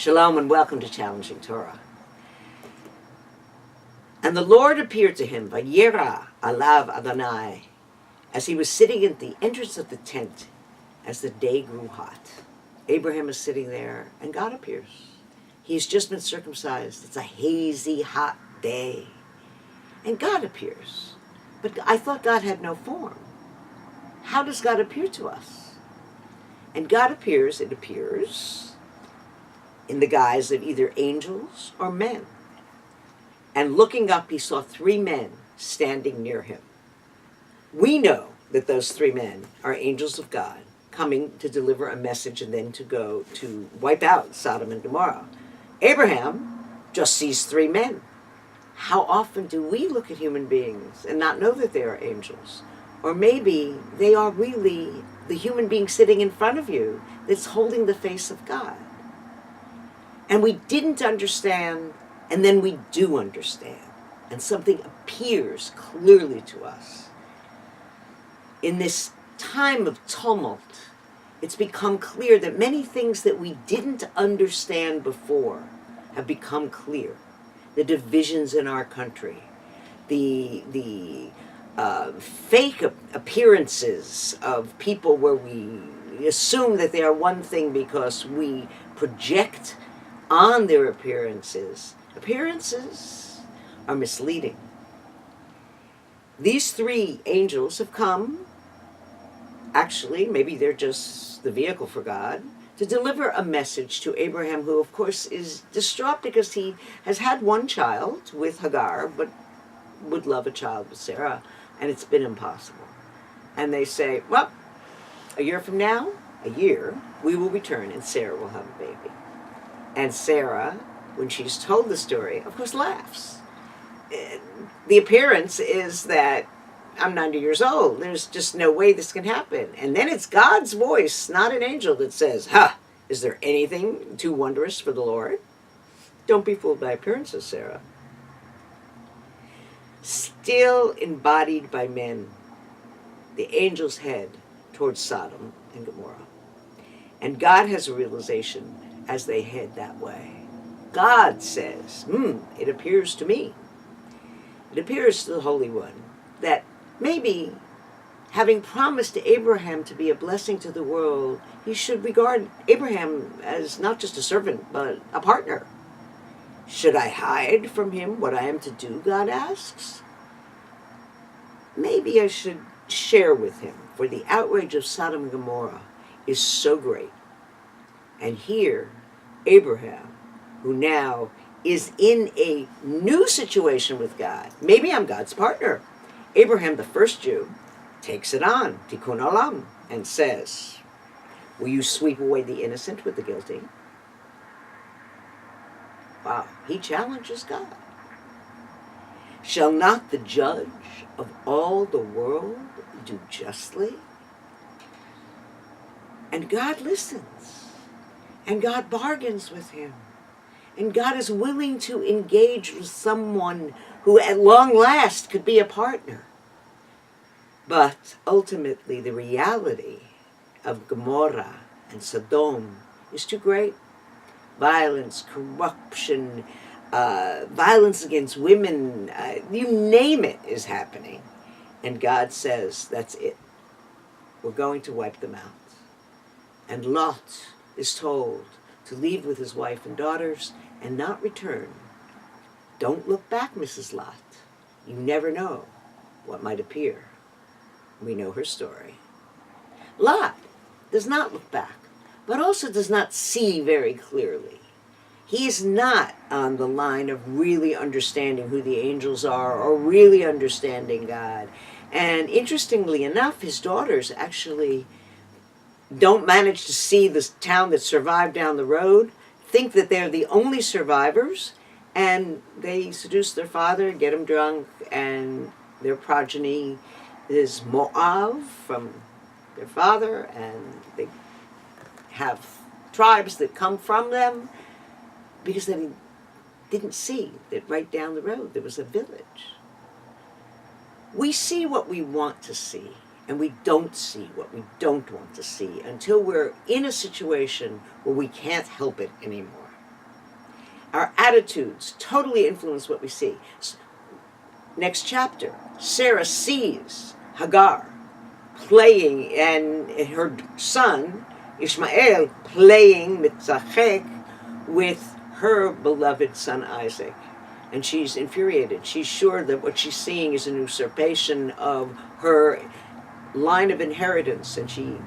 Shalom and welcome to Challenging Torah. And the Lord appeared to him, Vayera alav Adonai, as he was sitting at the entrance of the tent as the day grew hot. Abraham is sitting there and God appears. He's just been circumcised. It's a hazy, hot day. And God appears. But I thought God had no form. How does God appear to us? And God appears, it appears, in the guise of either angels or men. And looking up, he saw 3 men standing near him. We know that those 3 men are angels of God, coming to deliver a message and then to go to wipe out Sodom and Gomorrah. Abraham just sees 3 men. How often do we look at human beings and not know that they are angels? Or maybe they are really the human being sitting in front of you that's holding the face of God. And we didn't understand, and then we do understand. And something appears clearly to us. In this time of tumult, it's become clear that many things that we didn't understand before have become clear. The divisions in our country, the fake appearances of people where we assume that they are one thing because we project on their appearances. Appearances are misleading. These 3 angels have come, actually, maybe they're just the vehicle for God, to deliver a message to Abraham, who of course is distraught because he has had 1 child with Hagar, but would love a child with Sarah, and it's been impossible. And they say, well, a year from now, we will return and Sarah will have a baby. And Sarah, when she's told the story, of course laughs. The appearance is that I'm 90 years old. There's just no way this can happen. And then it's God's voice, not an angel, that says, is there anything too wondrous for the Lord? Don't be fooled by appearances, Sarah. Still embodied by men, the angels head towards Sodom and Gomorrah. And God has a realization as they head that way. God says, it appears to me, it appears to the Holy One, that maybe having promised to Abraham to be a blessing to the world, he should regard Abraham as not just a servant, but a partner. Should I hide from him what I am to do, God asks? Maybe I should share with him, for the outrage of Sodom and Gomorrah is so great. And here, Abraham, who now is in a new situation with God, maybe I'm God's partner. Abraham, the first Jew, takes it on, tikkun olam, and says, will you sweep away the innocent with the guilty? Wow, he challenges God. Shall not the judge of all the world do justly? And God listens. And God bargains with him. And God is willing to engage with someone who at long last could be a partner. But ultimately the reality of Gomorrah and Sodom is too great. Violence, corruption, violence against women, you name it is happening. And God says, that's it. We're going to wipe them out. And Lot is told to leave with his wife and daughters and not return. Don't look back, Mrs. Lot. You never know what might appear. We know her story. Lot does not look back, but also does not see very clearly. He is not on the line of really understanding who the angels are or really understanding God. And interestingly enough, his daughters actually don't manage to see the town that survived down the road, think that they're the only survivors, and they seduce their father, get him drunk, and their progeny is Moab from their father, and they have tribes that come from them, because they didn't see that right down the road there was a village. We see what we want to see, and we don't see what we don't want to see until we're in a situation where we can't help it anymore. Our attitudes totally influence what we see. Next chapter, Sarah sees Hagar playing, and her son, Ishmael, playing mitzachek with her beloved son Isaac. And she's infuriated. She's sure that what she's seeing is an usurpation of her line of inheritance, and she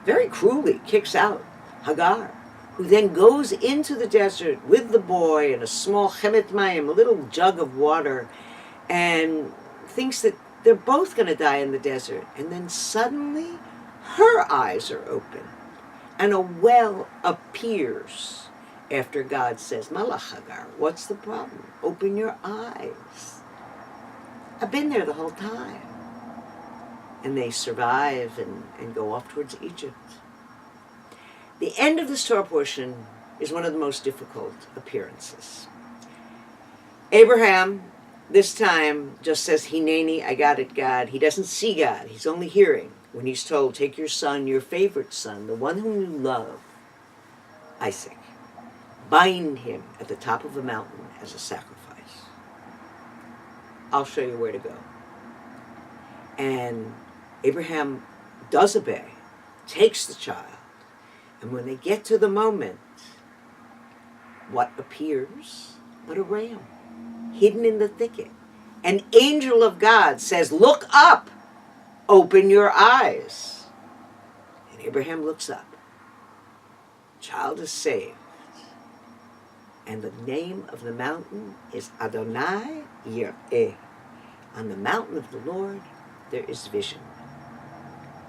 very cruelly kicks out Hagar, who then goes into the desert with the boy and a small chemet mayim, a little jug of water, and thinks that they're both going to die in the desert. And then suddenly her eyes are open, and a well appears after God says, Malach Hagar, what's the problem? Open your eyes. I've been there the whole time. And they survive and go off towards Egypt. The end of this Torah portion is one of the most difficult appearances. Abraham, this time, just says, Hineni, I got it, God. He doesn't see God. He's only hearing when he's told, take your son, your favorite son, the one whom you love, Isaac. Bind him at the top of a mountain as a sacrifice. I'll show you where to go. And Abraham does obey, takes the child, and when they get to the moment, what appears but a ram hidden in the thicket? An angel of God says, look up, open your eyes. And Abraham looks up. Child is saved. And the name of the mountain is Adonai Yireh. On the mountain of the Lord, there is vision.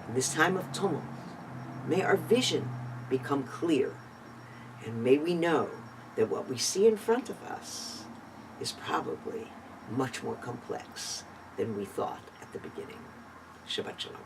In this time of tumult, may our vision become clear, and may we know that what we see in front of us is probably much more complex than we thought at the beginning. Shabbat Shalom.